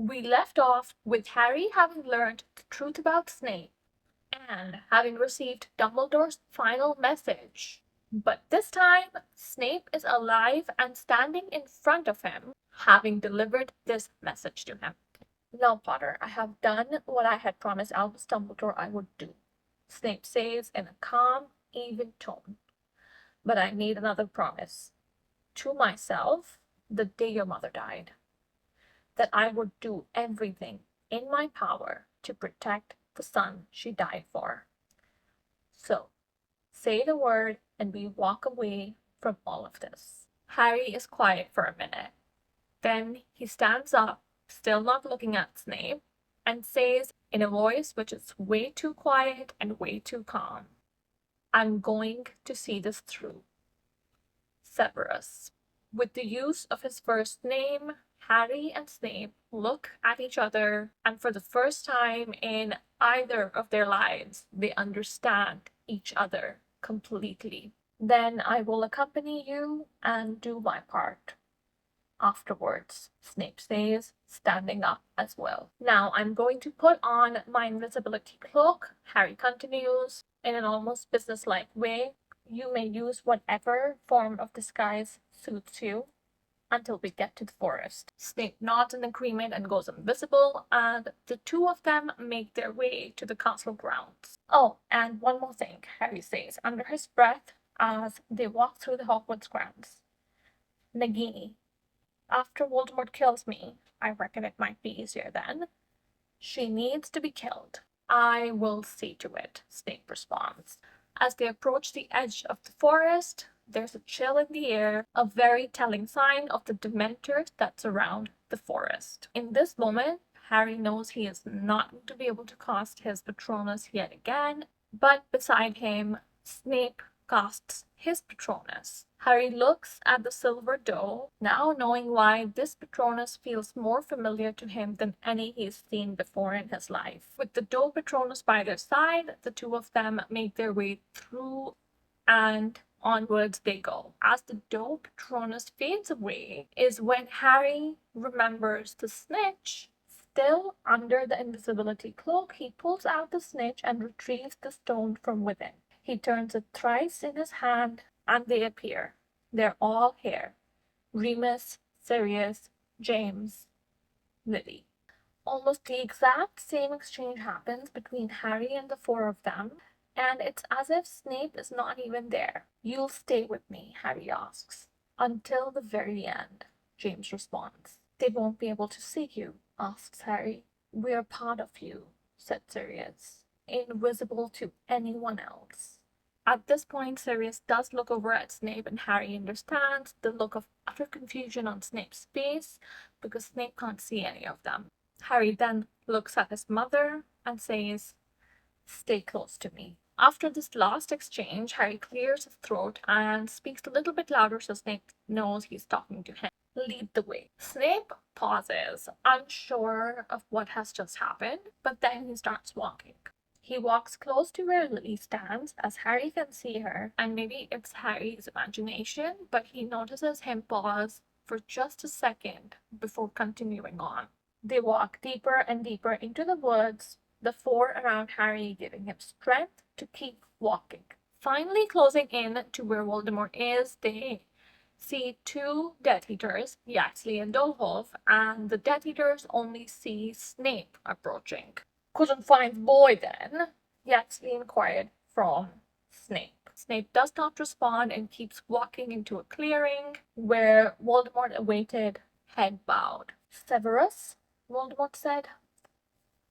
We left off with Harry having learned the truth about Snape and having received Dumbledore's final message. But this time, Snape is alive and standing in front of him, having delivered this message to him. Now, Potter, I have done what I had promised Albus Dumbledore I would do, Snape says in a calm, even tone. But I made another promise to myself the day your mother died, that I would do everything in my power to protect the son she died for. So, say the word and we walk away from all of this. Harry is quiet for a minute. Then he stands up, still not looking at Snape, and says in a voice which is way too quiet and way too calm, I'm going to see this through. Severus. With the use of his first name, Harry and Snape look at each other, and for the first time in either of their lives, they understand each other completely. Then I will accompany you and do my part afterwards, Snape says, standing up as well. Now I'm going to put on my invisibility cloak, Harry continues, in an almost businesslike way. You may use whatever form of disguise suits you until we get to the forest. Snape nods in agreement and goes invisible, and the two of them make their way to the castle grounds. Oh, and one more thing, Harry says under his breath as they walk through the Hogwarts grounds. Nagini, after Voldemort kills me, I reckon it might be easier then. She needs to be killed. I will see to it, Snape responds. As they approach the edge of the forest, there's a chill in the air, a very telling sign of the dementors that surround the forest. In this moment, Harry knows he is not going to be able to cast his Patronus yet again, but beside him, Snape casts his Patronus. Harry looks at the silver doe, now knowing why this Patronus feels more familiar to him than any he's seen before in his life. With the doe Patronus by their side, the two of them make their way through and onwards they go. As the doe Patronus fades away is when Harry remembers the snitch. Still under the invisibility cloak, he pulls out the snitch and retrieves the stone from within. He turns it thrice in his hand, and they appear. They're all here. Remus, Sirius, James, Lily. Almost the exact same exchange happens between Harry and the four of them, and it's as if Snape is not even there. You'll stay with me, Harry asks. Until the very end, James responds. They won't be able to see you, asks Harry. We're part of you, said Sirius, invisible to anyone else. At this point, Sirius does look over at Snape, and Harry understands the look of utter confusion on Snape's face because Snape can't see any of them. Harry then looks at his mother and says, Stay close to me. After this last exchange, Harry clears his throat and speaks a little bit louder so Snape knows he's talking to him. Lead the way. Snape pauses, unsure of what has just happened, but then he starts walking. He walks close to where Lily stands, as Harry can see her, and maybe it's Harry's imagination, but he notices him pause for just a second before continuing on. They walk deeper and deeper into the woods, the four around Harry giving him strength to keep walking. Finally closing in to where Voldemort is, they see two Death Eaters, Yaxley and Dolohov, and the Death Eaters only see Snape approaching. Couldn't find boy then? Yaxley inquired from Snape. Snape does not respond and keeps walking into a clearing where Voldemort awaited, head bowed. Severus, Voldemort said,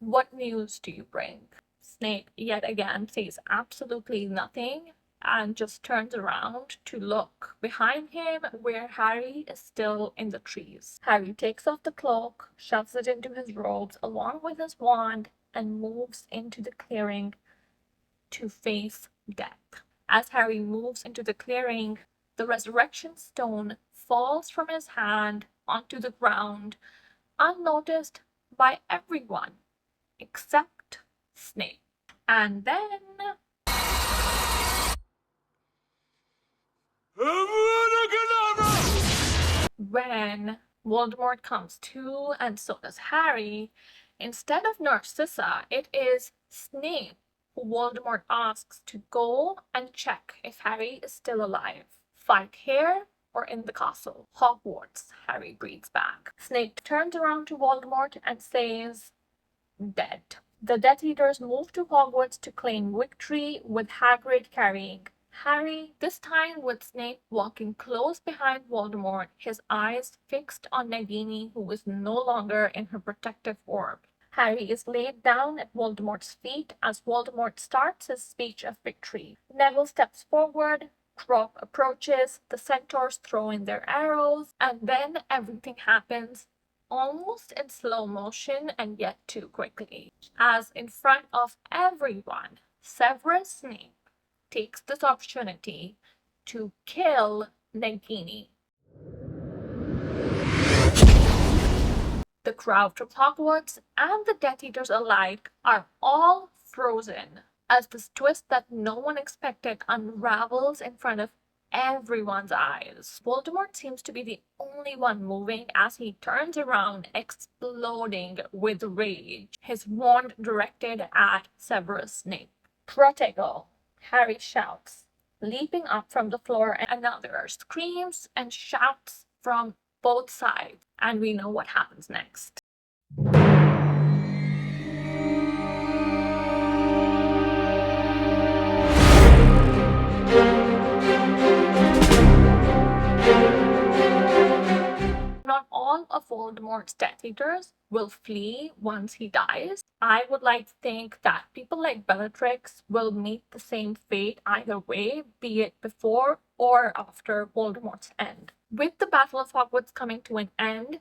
what news do you bring? Snape yet again says absolutely nothing and just turns around to look behind him where Harry is still in the trees. Harry takes off the cloak, shoves it into his robes along with his wand, and moves into the clearing to face death. As Harry moves into the clearing, the resurrection stone falls from his hand onto the ground, unnoticed by everyone except Snape. And then when Voldemort comes too, and so does Harry. Instead of Narcissa, it is Snape who Voldemort asks to go and check if Harry is still alive. Fight here or in the castle? Hogwarts, Harry breathes back. Snape turns around to Voldemort and says, dead. The Death Eaters move to Hogwarts to claim victory, with Hagrid carrying Harry, this time with Snape walking close behind Voldemort, his eyes fixed on Nagini, who is no longer in her protective orb. Harry is laid down at Voldemort's feet as Voldemort starts his speech of victory. Neville steps forward, Crop approaches, the centaurs throw in their arrows, and then everything happens almost in slow motion and yet too quickly. As in front of everyone, Severus Snape takes this opportunity to kill Nagini. The crowd from Hogwarts and the Death Eaters alike are all frozen as this twist that no one expected unravels in front of everyone's eyes. Voldemort seems to be the only one moving as he turns around, exploding with rage, his wand directed at Severus Snape. Protego, Harry shouts, leaping up from the floor, and now there are screams and shouts from both sides, and we know what happens next. Not all of Voldemort's Death Eaters will flee once he dies. I would like to think that people like Bellatrix will meet the same fate either way, be it before or after Voldemort's end. With the Battle of Hogwarts coming to an end,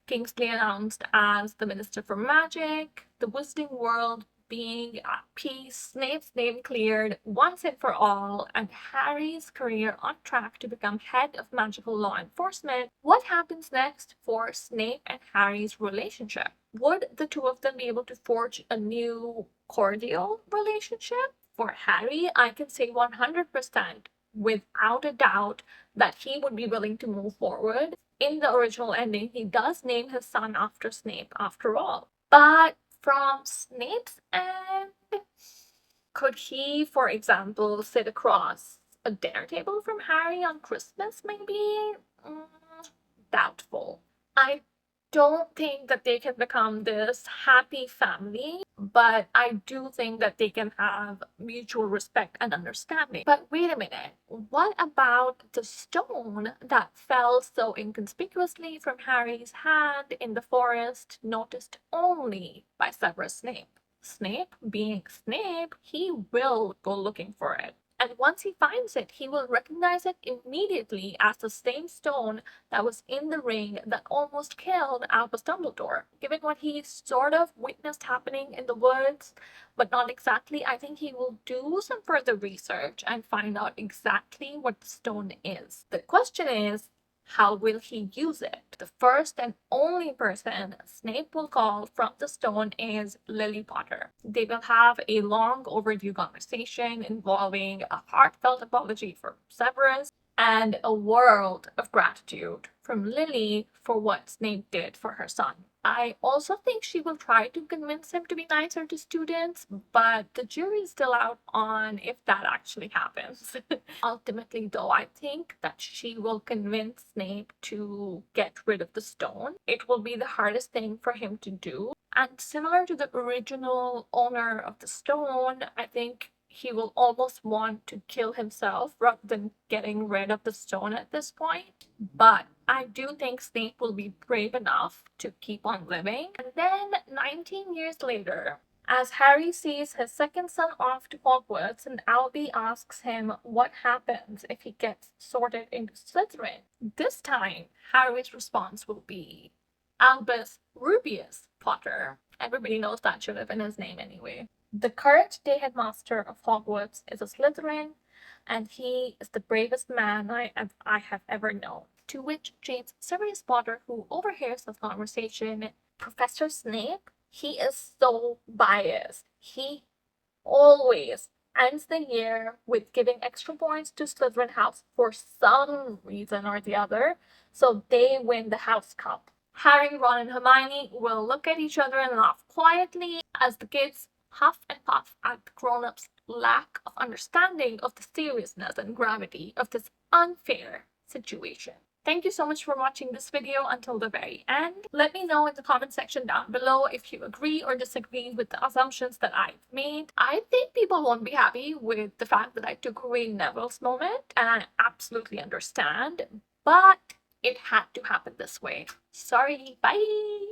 Kingsley announced as the Minister for Magic, the Wizarding World being at peace, Snape's name cleared once and for all, and Harry's career on track to become head of magical law enforcement. What happens next for Snape and Harry's relationship? Would the two of them be able to forge a new cordial relationship? For Harry, I can say 100% without a doubt that he would be willing to move forward. In the original ending, he does name his son after Snape after all. But from Snape's end, could he, for example, sit across a dinner table from Harry on Christmas, maybe? Doubtful. I don't think that they can become this happy family, but I do think that they can have mutual respect and understanding. But wait a minute, what about the stone that fell so inconspicuously from Harry's hand in the forest, noticed only by Severus Snape? Snape, being Snape, he will go looking for it. And once he finds it, he will recognize it immediately as the same stone that was in the ring that almost killed Albus Dumbledore. Given what he sort of witnessed happening in the woods, but not exactly, I think he will do some further research and find out exactly what the stone is. The question is, how will he use it? The first and only person Snape will call from the stone is Lily Potter. They will have a long overdue conversation involving a heartfelt apology for Severus and a world of gratitude from Lily for what Snape did for her son. I also think she will try to convince him to be nicer to students, but the jury is still out on if that actually happens. Ultimately, though, I think that she will convince Snape to get rid of the stone. It will be the hardest thing for him to do. And similar to the original owner of the stone, I think he will almost want to kill himself rather than getting rid of the stone at this point. But I do think Snape will be brave enough to keep on living. And then 19 years later, as Harry sees his second son off to Hogwarts and Albie asks him what happens if he gets sorted into Slytherin, this time Harry's response will be Albus Rubius Potter. Everybody knows that should have been his name anyway. The current day headmaster of Hogwarts is a Slytherin, and he is the bravest man I have ever known. To which James Sirius Potter, who overhears this conversation, Professor Snape, he is so biased. He always ends the year with giving extra points to Slytherin House for some reason or the other, so they win the House Cup. Harry, Ron, and Hermione will look at each other and laugh quietly as the kids huff and puff at the grown-ups' lack of understanding of the seriousness and gravity of this unfair situation. Thank you so much for watching this video until the very end. Let me know in the comment section down below if you agree or disagree with the assumptions that I've made. I think people won't be happy with the fact that I took away Neville's moment, and I absolutely understand, but it had to happen this way. Sorry, bye!